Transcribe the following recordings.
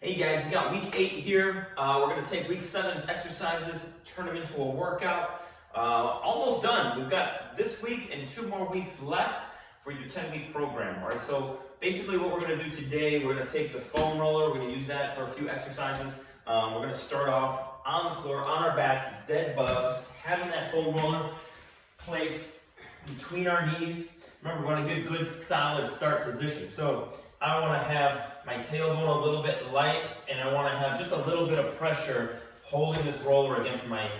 Hey guys, we got week 8 here. We're going to take week 7's exercises, turn them into a workout. Almost done. We've got this week and 2 more weeks left for your 10-week program. All right, so basically what we're going to do today, we're going to take the foam roller, we're going to use that for a few exercises. We're going to start off on the floor, on our backs, dead bugs, having that foam roller placed between our knees. Remember, we want to get a good solid start position. So I want to have my tailbone a little bit light, and I want to have just a little bit of pressure holding this roller against my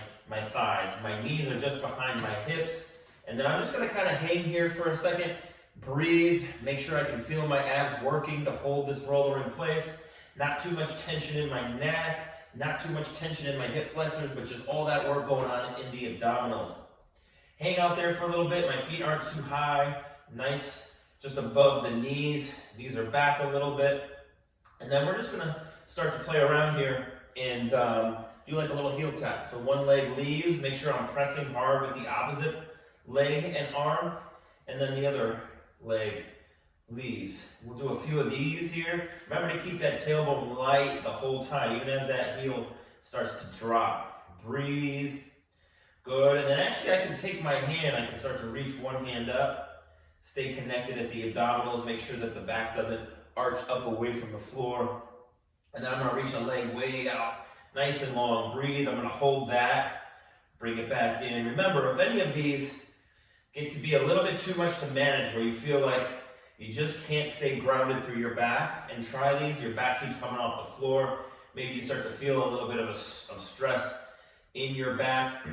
thighs. My knees are just behind my hips, and then I'm just going to kind of hang here for a second, breathe, make sure I can feel my abs working to hold this roller in place. Not too much tension in my neck, not too much tension in my hip flexors, but just all that work going on in the abdominals. Hang out there for a little bit. My feet aren't too high, nice, just above the knees. Knees are back a little bit. And then we're just going to start to play around here and do like a little heel tap. So one leg leaves, make sure I'm pressing hard with the opposite leg and arm, and then the other leg leaves. We'll do a few of these here. Remember to keep that tailbone light the whole time, even as that heel starts to drop. Breathe. Good. And then actually I can take my hand, I can start to reach one hand up. Stay connected at the abdominals, make sure that the back doesn't arch up away from the floor. And then I'm going to reach a leg way out, nice and long. Breathe. I'm going to hold that, bring it back in. Remember, if any of these get to be a little bit too much to manage, where you feel like you just can't stay grounded through your back, and try these, your back keeps coming off the floor, maybe you start to feel a little bit of stress in your back,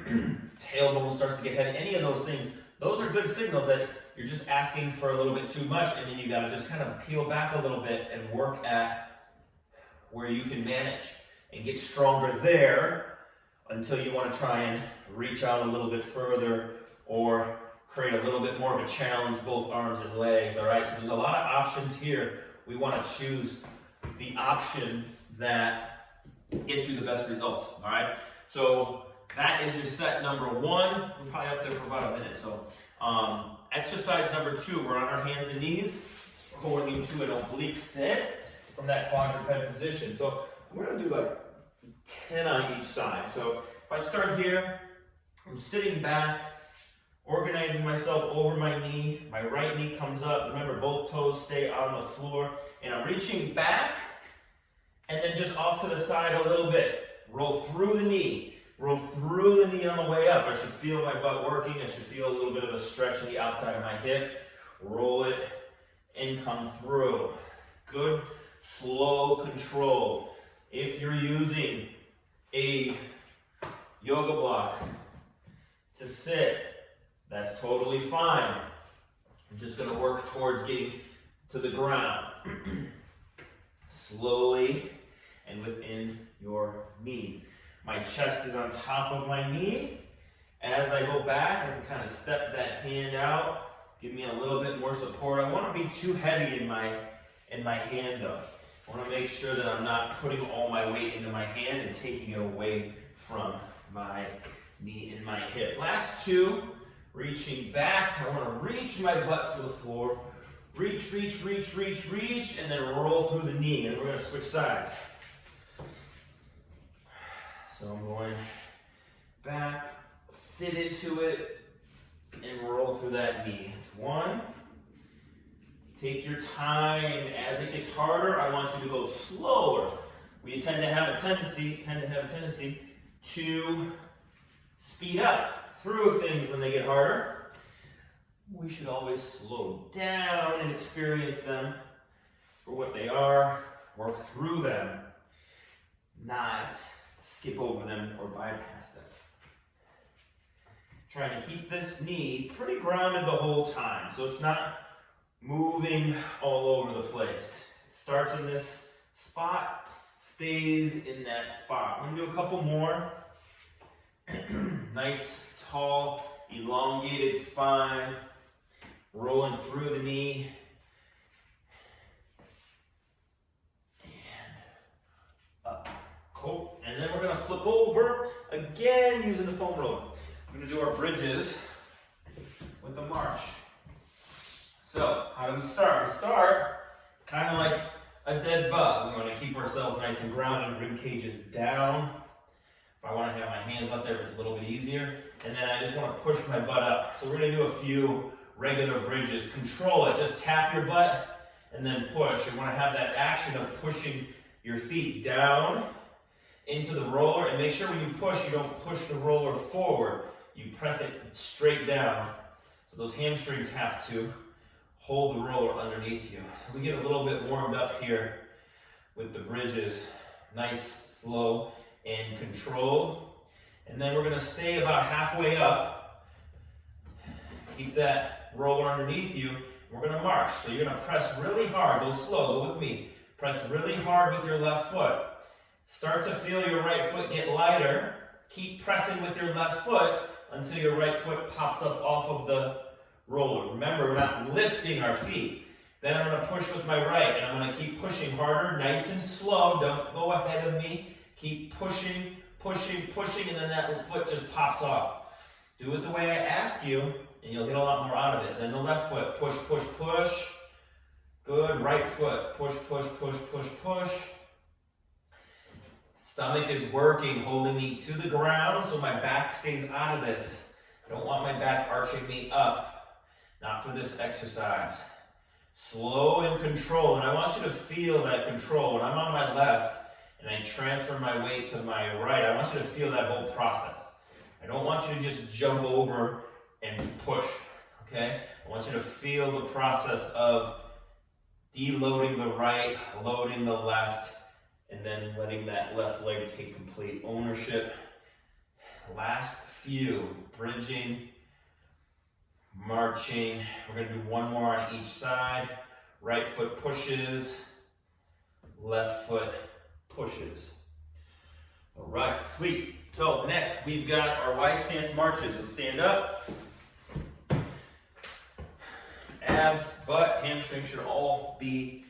tailbone starts to get heavy, any of those things, those are good signals that you're just asking for a little bit too much, and then you got to just kind of peel back a little bit and work at where you can manage and get stronger there until you want to try and reach out a little bit further or create a little bit more of a challenge, both arms and legs. All right, so there's a lot of options here. We want to choose the option that gets you the best results. All right, so that is your set number 1. We're probably up there for about a minute. So exercise number 2, we're on our hands and knees. We're going into an oblique sit from that quadruped position. So we're going to do like 10 on each side. So if I start here, I'm sitting back, organizing myself over my knee. My right knee comes up. Remember, both toes stay on the floor. And I'm reaching back and then just off to the side a little bit. Roll through the knee. Roll through the knee on the way up. I should feel my butt working. I should feel a little bit of a stretch in the outside of my hip. Roll it and come through. Good, slow control. If you're using a yoga block to sit, that's totally fine. I'm just going to work towards getting to the ground. Slowly and within your knees. My chest is on top of my knee. As I go back, I can kind of step that hand out, give me a little bit more support. I want to be too heavy in my hand though. I want to make sure that I'm not putting all my weight into my hand and taking it away from my knee and my hip. Last 2, reaching back. I want to reach my butt for the floor. Reach, reach, reach, reach, reach, and then roll through the knee. And we're going to switch sides. So I'm going back, sit into it, and roll through that knee. It's 1. Take your time. As it gets harder, I want you to go slower. We tend to have a tendency to speed up through things when they get harder. We should always slow down and experience them for what they are, work through them, not skip over them or bypass them. Trying to keep this knee pretty grounded the whole time, so it's not moving all over the place. It starts in this spot, stays in that spot. I'm going to do a couple more. Nice, tall, elongated spine, rolling through the knee. Cool. And then we're going to flip over again using the foam roller. We're going to do our bridges with the march. So, how do we start? We start kind of like a dead bug. We want to keep ourselves nice and grounded, rib cages down. If I want to have my hands up there, it's a little bit easier. And then I just want to push my butt up. So we're going to do a few regular bridges. Control it, just tap your butt and then push. You want to have that action of pushing your feet down into the roller, and make sure when you push, you don't push the roller forward. You press it straight down. So those hamstrings have to hold the roller underneath you. So we get a little bit warmed up here with the bridges. Nice, slow, and controlled. And then we're going to stay about halfway up. Keep that roller underneath you. We're going to march. So you're going to press really hard. Go slow. Go with me. Press really hard with your left foot. Start to feel your right foot get lighter. Keep pressing with your left foot until your right foot pops up off of the roller. Remember, we're not lifting our feet. Then I'm going to push with my right, and I'm going to keep pushing harder, nice and slow. Don't go ahead of me. Keep pushing, pushing, pushing, and then that foot just pops off. Do it the way I ask you, and you'll get a lot more out of it. Then the left foot, push, push, push. Good. Right foot, push, push, push, push, push. Stomach is working, holding me to the ground so my back stays out of this. I don't want my back arching me up. Not for this exercise. Slow and control, and I want you to feel that control. When I'm on my left and I transfer my weight to my right, I want you to feel that whole process. I don't want you to just jump over and push, okay? I want you to feel the process of deloading the right, loading the left, and then letting that left leg take complete ownership. Last few, bridging, marching. We're going to do one more on each side. Right foot pushes, left foot pushes. All right, sweet. So next we've got our wide stance marches. So stand up. Abs, butt, hamstrings should all be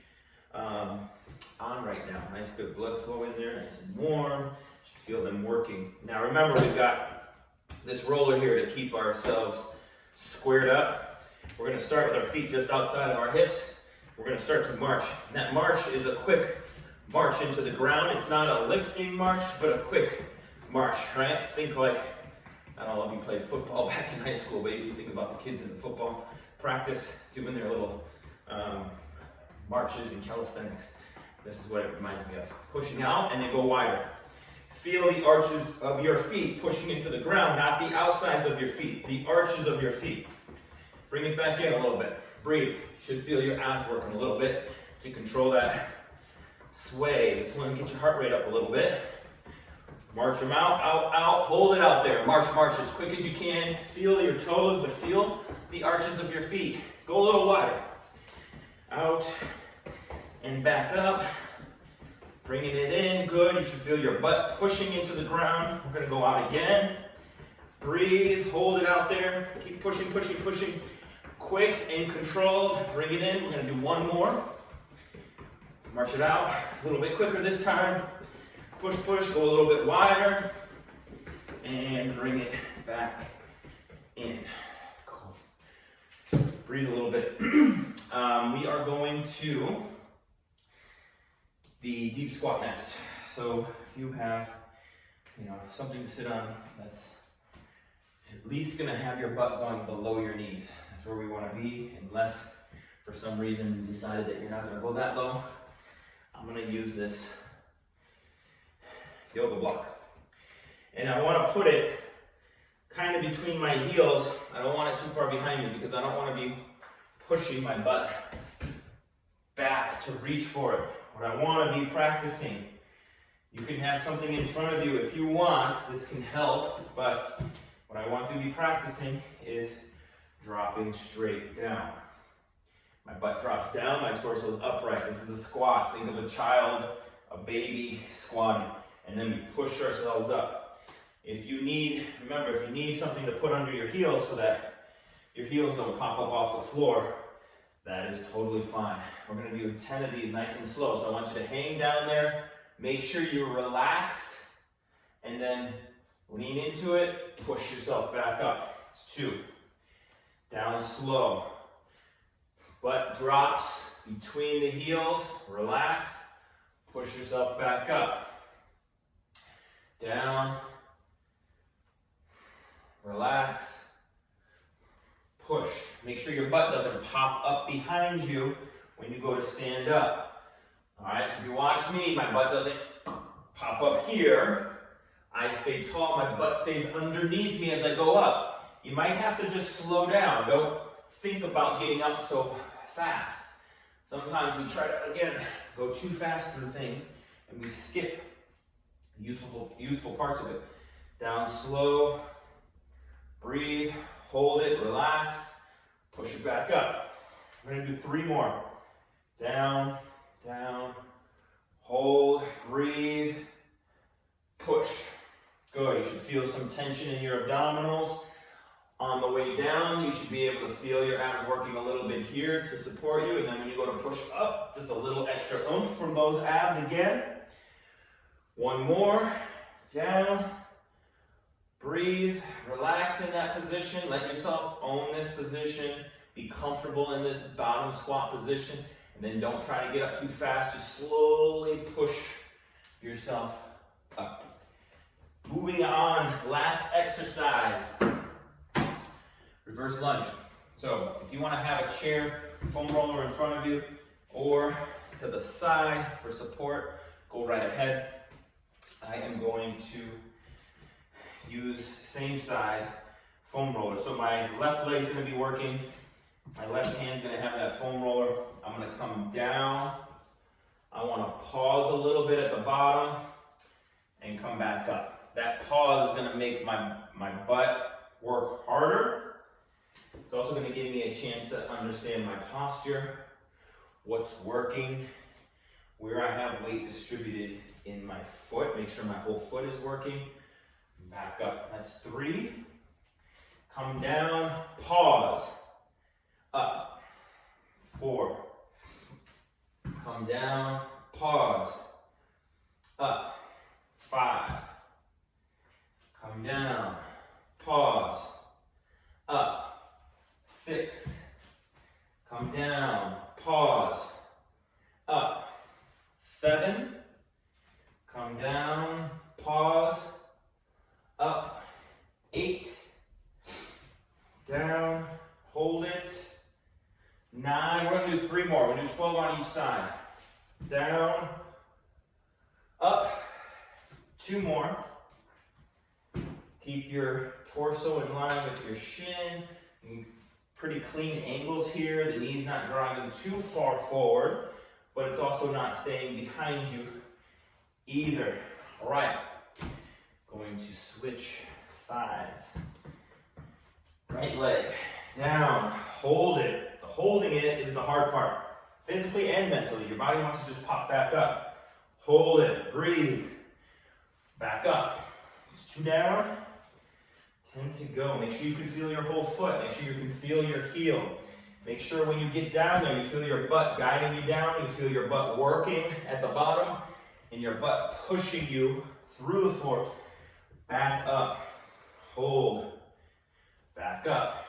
on right now. Nice good blood flow in there, nice and warm. Should feel them working. Now remember, we've got this roller here to keep ourselves squared up. We're going to start with our feet just outside of our hips. We're going to start to march. And that march is a quick march into the ground. It's not a lifting march, but a quick march, right? Think like, I don't know if you played football back in high school, but if you think about the kids in the football practice doing their little marches and calisthenics, this is what it reminds me of. Pushing out and then go wider. Feel the arches of your feet pushing into the ground, not the outsides of your feet, the arches of your feet. Bring it back in a little bit. Breathe. Should feel your abs working a little bit to control that sway. This one, get your heart rate up a little bit. March them out, out, out. Hold it out there. March, march as quick as you can. Feel your toes, but feel the arches of your feet. Go a little wider. Out and back up. Bringing it in, good. You should feel your butt pushing into the ground. We're gonna go out again. Breathe, hold it out there. Keep pushing, pushing, pushing. Quick and controlled. Bring it in. We're gonna do one more. March it out. A little bit quicker this time. Push, push, go a little bit wider. And bring it back in. Cool. Breathe a little bit. We are going to the deep squat next. So if you have, something to sit on that's at least gonna have your butt going below your knees. That's where we wanna be, unless for some reason you decided that you're not gonna go that low. I'm gonna use this yoga block. And I wanna put it kind of between my heels. I don't want it too far behind me because I don't wanna be pushing my butt back to reach for it. What I want to be practicing, you can have something in front of you if you want, this can help, but what I want to be practicing is dropping straight down. My butt drops down, my torso is upright. This is a squat. Think of a child, a baby squatting, and then we push ourselves up. If you need something to put under your heels so that your heels don't pop up off the floor, that is totally fine. We're gonna do 10 of these nice and slow. So I want you to hang down there, make sure you're relaxed, and then lean into it, push yourself back up. It's 2. Down slow. Butt drops between the heels. Relax. Push yourself back up. Down. Relax. Push. Make sure your butt doesn't pop up behind you when you go to stand up. Alright, so if you watch me, my butt doesn't pop up here. I stay tall, my butt stays underneath me as I go up. You might have to just slow down. Don't think about getting up so fast. Sometimes we try to, again, go too fast through things and we skip useful parts of it. Down slow, breathe, hold it, relax, push it back up. We're gonna do 3 more. Down, down, hold, breathe, push. Good, you should feel some tension in your abdominals. On the way down, you should be able to feel your abs working a little bit here to support you, and then when you go to push up, just a little extra oomph from those abs again. 1 more, down, breathe, relax in that position, let yourself own this position, be comfortable in this bottom squat position, and then don't try to get up too fast, just slowly push yourself up. Moving on, last exercise, reverse lunge. So if you want to have a chair, foam roller in front of you, or to the side for support, go right ahead. I am going to use same side foam roller. So my left leg is going to be working, my left hand's going to have that foam roller. I'm going to come down. I want to pause a little bit at the bottom and come back up. That pause is going to make my butt work harder. It's also going to give me a chance to understand my posture, what's working, where I have weight distributed in my foot. Make sure my whole foot is working. Back up. That's 3. Come down, pause. Up. 4. Come down, pause. Up. 5. Come down, pause. Up. 6. Come down, pause. Up. 7. Come down, pause. Up. 8. Down, hold it. 9. We're going to do 3 more. We're going to do 12 on each side. Down, up. 2 more. Keep your torso in line with your shin. Pretty clean angles here. The knee's not driving too far forward, but it's also not staying behind you either. All right, going to switch sides. Right leg down, hold it. Holding it is the hard part, physically and mentally. Your body wants to just pop back up. Hold it, breathe, back up. It's 2 down, 10 to go. Make sure you can feel your whole foot. Make sure you can feel your heel. Make sure when you get down there, you feel your butt guiding you down. You feel your butt working at the bottom and your butt pushing you through the floor. Back up. Hold. Back up.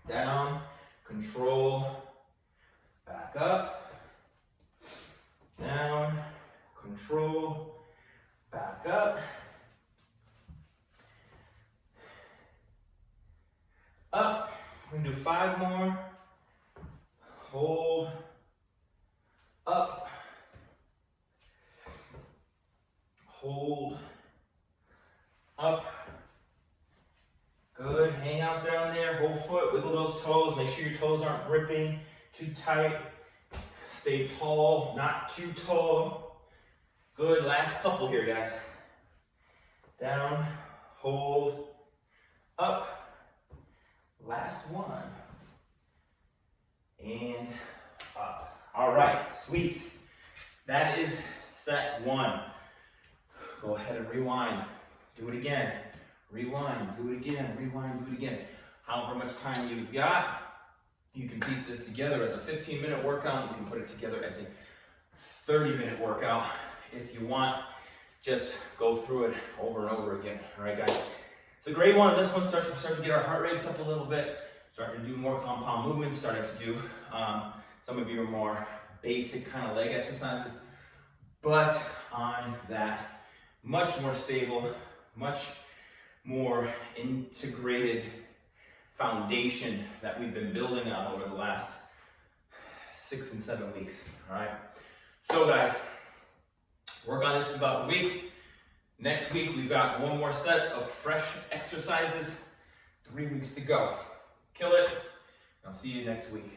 Down. Control. Back up. Down. Control. Back up. Up. We're going to do 5 more. Hold. Up. Hold. Up. Good. Hang out down there. Whole foot. Wiggle those toes. Make sure your toes aren't gripping too tight. Stay tall, not too tall. Good. Last couple here, guys. Down. Hold. Up. Last one. And up. All right, sweet. That is set 1. Go ahead and rewind. Do it again. Rewind, do it again. Rewind, do it again. However much time you've got, you can piece this together as a 15-minute workout. You can put it together as a 30-minute workout if you want. Just go through it over and over again. All right, guys. It's a great one. This one starts to get our heart rates up a little bit. starting to do more compound movements, starting to do some of your more basic kind of leg exercises, but on that much more stable, much more integrated foundation that we've been building on over the last 6 and 7 weeks, all right? So guys, work on this throughout the week. Next week, we've got one more set of fresh exercises, 3 weeks to go. Kill it. I'll see you next week.